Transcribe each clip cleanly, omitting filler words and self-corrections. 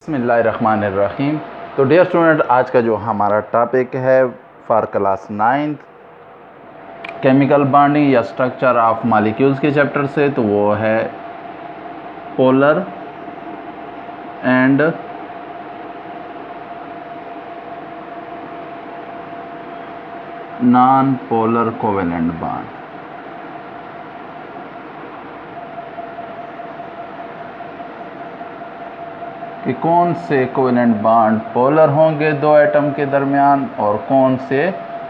बिस्मिल्लाहिर्रहमानिर्रहीम। तो dear student, आज का जो हमारा टॉपिक है फॉर क्लास 9 केमिकल बॉन्डिंग या स्ट्रक्चर ऑफ मॉलिक्यूल्स के चैप्टर से, तो वो है polar and non polar covalent bond. कि कौन से कोवेलेंट बॉन्ड पोलर होंगे दो एटम के दरमियान और कौन से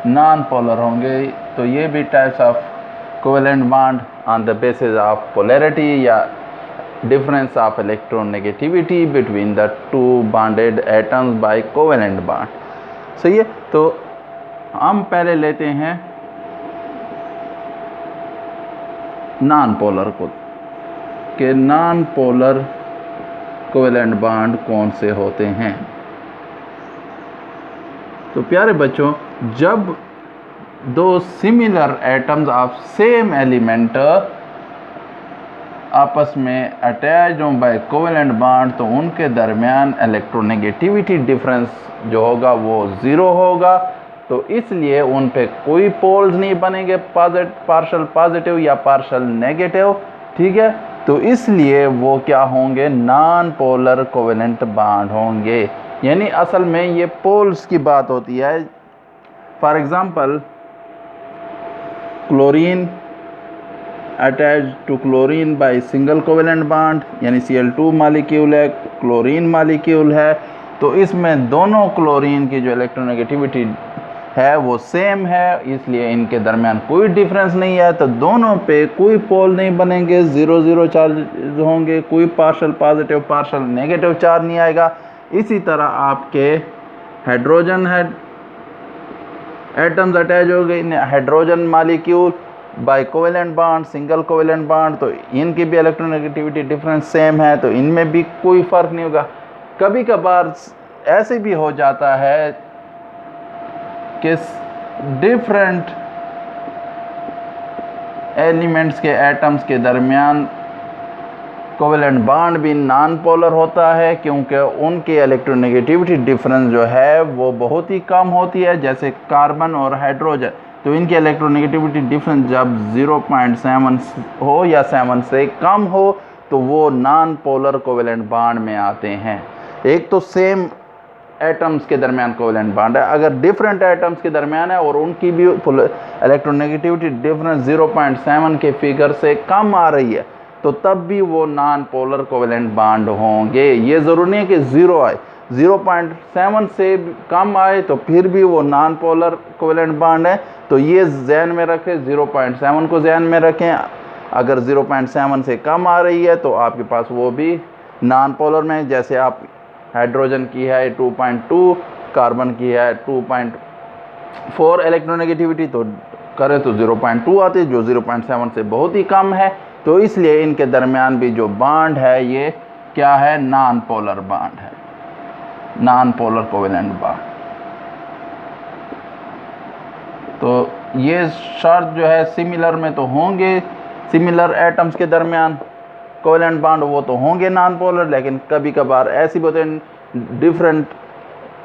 नॉन पोलर होंगे। तो ये भी types of covalent bond on the basis of polarity या difference of electronegativity between the two bonded atoms by covalent bond. सही है। तो हम पहले लेते हैं नॉन पोलर को, कि नॉन पोलर कोवेलेंट बॉन्ड कौन से होते हैं। तो प्यारे बच्चों, जब दो similar atoms of same element आपस में अटैच हों बाय कोवेलेंट बॉन्ड, तो उनके दरमियान इलेक्ट्रोनेगेटिविटी डिफरेंस जो होगा वो ज़ीरो होगा। तो इसलिए उन पे कोई पोल्स नहीं बनेंगे, पार्शल पॉजिटिव या पार्शल नेगेटिव। ठीक है। तो इसलिए वो क्या होंगे, नॉन पोलर कोवेलेंट बॉन्ड होंगे। यानी असल में ये पोल्स की बात होती है। For example, chlorine attach to chlorine by single covalent bond, यानी Cl2 मॉलिक्यूल है, क्लोरीन मॉलिक्यूल है। तो इसमें दोनों क्लोरीन की जो इलेक्ट्रोनेगेटिविटी है वो सेम है, इसलिए इनके दरमियान कोई डिफरेंस नहीं है। तो दोनों पे कोई पोल नहीं बनेंगे, 0-0 चार्ज होंगे, कोई partial positive partial negative charge नहीं आएगा। इसी तरह आपके हाइड्रोजन है एटम्स अटैच हो गए, hydrogen molecule by covalent bond, single covalent bond, तो इनकी भी इलेक्ट्रोनेगेटिविटी डिफरेंस सेम है, तो इनमें भी कोई फ़र्क नहीं होगा। कभी कभार ऐसे भी हो जाता है कि डिफरेंट एलिमेंट्स के एटम्स के दरमियान कोवेलेंट बॉन्ड भी नॉन पोलर होता है, क्योंकि उनकी इलेक्ट्रोनेगेटिविटी डिफरेंस जो है वो बहुत ही कम होती है। जैसे कार्बन और हाइड्रोजन, तो इनकी इलेक्ट्रोनेगेटिविटी डिफरेंस जब 0.7 हो या 7 से कम हो, तो वो नॉन पोलर कोवेलेंट बॉन्ड में आते हैं। एक तो सेम एटम्स के दरमियान कोवेलेंट बॉन्ड है, अगर डिफरेंट एटम्स के दरमियान है और उनकी भी इलेक्ट्रोनेगेटिविटी डिफरेंस 0.7 के फिगर से कम आ रही है, तो तब भी वो नॉन पोलर कोवेलेंट बॉन्ड होंगे। ये ज़रूरी नहीं है कि 0 आए, 0.7 से कम आए तो फिर भी वो नॉन पोलर कोवेलेंट बॉन्ड है। तो ये जहन में रखें, 0.7 को जहन में रखें। अगर 0.7 से कम आ रही है तो आपके पास वो भी नॉन पोलर में, जैसे आप हाइड्रोजन की है 2.2, कार्बन की है 2.4 इलेक्ट्रोनेगेटिविटी, तो करें तो 0.2 आती है, जो 0.7 से बहुत ही कम है। तो इसलिए इनके दरमियान भी जो बॉन्ड है ये क्या है, नॉन पोलर बॉन्ड है, नॉन पोलर कोवेलेंट बॉन्ड। तो ये शर्त जो है सिमिलर में तो होंगे, सिमिलर एटम्स के दरमियान कोवेलेंट बॉन्ड वो तो होंगे नॉन पोलर, लेकिन कभी कभार ऐसी बात है डिफरेंट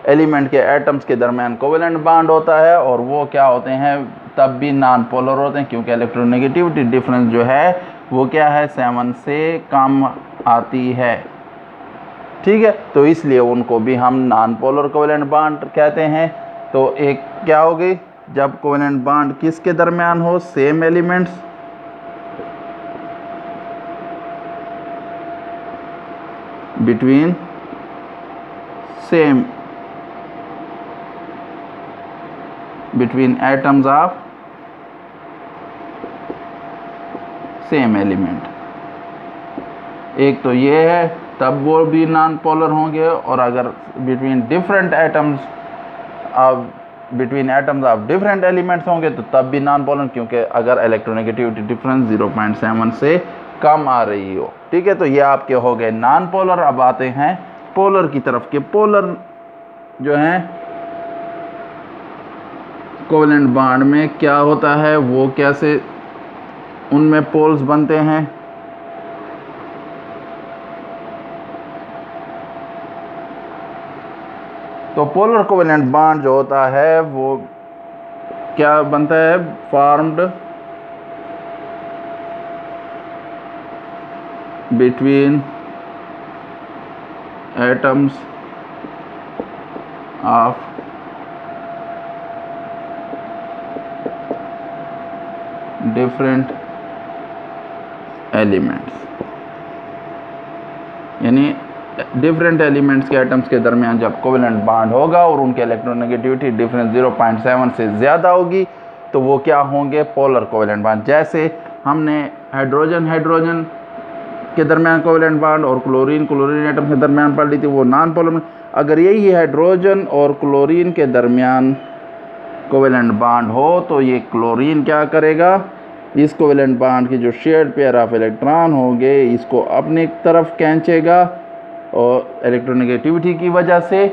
एलिमेंट के एटम्स के दरमियान कोवेलेंट बॉन्ड होता है और वो क्या होते हैं, तब भी नॉन पोलर होते हैं, क्योंकि इलेक्ट्रोनेगेटिविटी डिफरेंस जो है वो क्या है, 7 से कम आती है। ठीक है। तो इसलिए उनको भी हम नॉन पोलर कोवेलेंट बॉन्ड कहते हैं। तो एक क्या हो गई, जब कोवेलेंट बॉन्ड किसके दरमियान हो, same elements between atoms of same element। एक तो ये है, तब वो भी नॉन पोलर होंगे। और अगर between atoms of different elements होंगे तो तब भी नॉन पोलर, क्योंकि अगर इलेक्ट्रोनेगेटिविटी डिफरेंस 0.7 से कम आ रही हो। ठीक है। तो ये आपके हो गए नॉन पोलर। अब आते हैं पोलर की तरफ के। पोलर जो है कोवेलेंट बॉन्ड में क्या होता है, वो कैसे उनमें पोल्स बनते हैं। तो पोलर कोवेलेंट बॉन्ड जो होता है वो क्या बनता है, formed between atoms of different elements, यानी डिफरेंट एलिमेंट्स के एटम्स के दरमियान जब कोवेलेंट बॉन्ड होगा और उनके इलेक्ट्रोनेगेटिविटी डिफरेंस 0.7 से ज़्यादा होगी तो वो क्या होंगे, पोलर कोवेलेंट बॉन्ड। जैसे हमने हाइड्रोजन के दरमियान कोवेलेंट बॉन्ड और क्लोरीन एटम के दरमियान पढ़ ली थी, वो नॉन पोलर में। अगर यही हाइड्रोजन और क्लोरीन के दरमियान कोवेलेंट बॉन्ड हो तो ये क्लोरीन क्या करेगा, इस कोवेलेंट बॉन्ड की जो शेयर्ड पेयर ऑफ इलेक्ट्रॉन होंगे इसको अपनी तरफ खींचेगा और इलेक्ट्रोनेगेटिविटी की वजह से,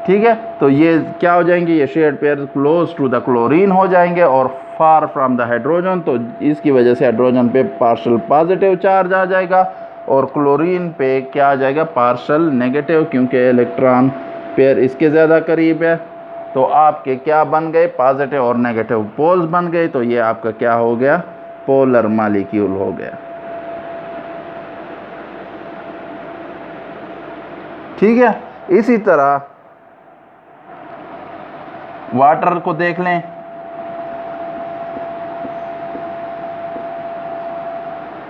ठीक है। तो ये क्या हो जाएंगे, ये shared pair close to the chlorine हो जाएंगे और फार फ्रॉम द हाइड्रोजन। तो इसकी वजह से हाइड्रोजन पे पार्शियल पॉजिटिव चार्ज आ जाएगा और क्लोरीन पे क्या आ जाएगा, पार्शियल नेगेटिव, क्योंकि इलेक्ट्रॉन पेयर इसके ज़्यादा करीब है। तो आपके क्या बन गए, पॉजिटिव और नेगेटिव पोल्स बन गए। तो ये आपका क्या हो गया, पोलर मॉलिक्यूल हो गया, ठीक है। इसी तरह वाटर को देख लें,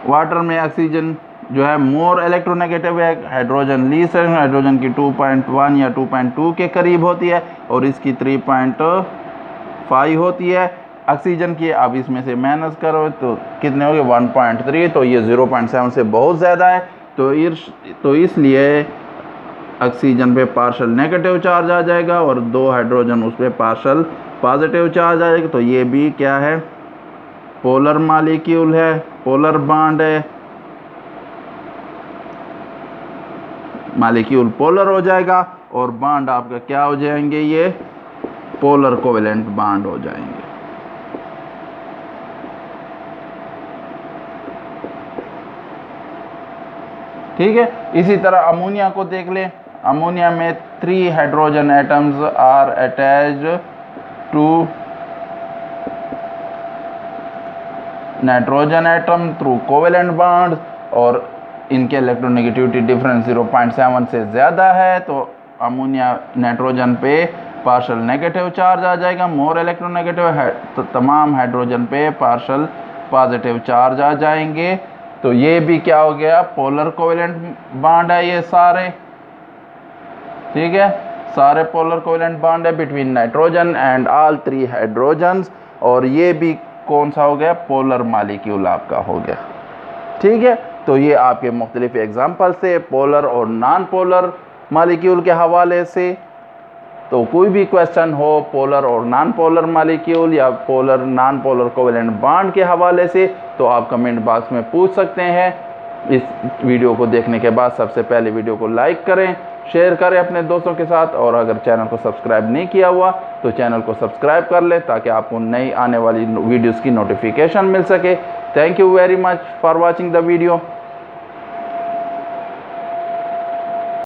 वाटर में ऑक्सीजन जो है मोर इलेक्ट्रोनेगेटिव है, हाइड्रोजन लीस्ट है, हाइड्रोजन की 2.1 या 2.2 के करीब होती है और इसकी 3.5 होती है। ऑक्सीजन की अब इसमें से माइनस करो तो कितने हो गए, 1.3। तो ये 0.7 से बहुत ज़्यादा है। तो इसलिए ऑक्सीजन पे पार्शियल नेगेटिव चार्ज आ जाएगा और 2 हाइड्रोजन उस पर पार्शियल पॉजिटिव चार्ज आ जाएगा। तो ये भी क्या है, पोलर मॉलिक्यूल है, पोलर बॉन्ड है, मॉलिक्यूल पोलर हो जाएगा और बॉन्ड आपका क्या हो जाएंगे, ये पोलर कोवेलेंट बॉन्ड हो जाएंगे, ठीक है। इसी तरह अमोनिया को देख लें, अमोनिया में 3 hydrogen atoms are attached to nitrogen atom through covalent bond और इनके इलेक्ट्रोनेगेटिविटी डिफरेंस 0.7 से ज़्यादा है। तो अमोनिया नाइट्रोजन पे पार्शियल नेगेटिव चार्ज आ जाएगा, मोर इलेक्ट्रोनेगेटिव है, तो तमाम हाइड्रोजन पे पार्शियल पॉजिटिव चार्ज आ जाएंगे। तो ये भी क्या हो गया, पोलर कोवेलेंट बॉन्ड है ये सारे, ठीक है, सारे पोलर कोवेलेंट बॉन्ड है between nitrogen and all 3 hydrogens. और ये भी कौन सा हो गया, पोलर मॉलिक्यूल आपका हो गया, ठीक है। तो ये आपके मुख्तलिफ एग्जाम्पल से पोलर और नॉन पोलर मॉलिक्यूल के हवाले से। तो कोई भी क्वेश्चन हो पोलर और नॉन पोलर मॉलिक्यूल या polar non polar covalent bond के हवाले से तो आप कमेंट बॉक्स में पूछ सकते हैं। इस वीडियो को देखने के बाद सबसे पहले वीडियो को लाइक करें, शेयर करें अपने दोस्तों के साथ और अगर चैनल को सब्सक्राइब नहीं किया हुआ तो चैनल को सब्सक्राइब कर लें ताकि आपको नई आने वाली वीडियोस की नोटिफिकेशन मिल सके। Thank you very much for watching the video.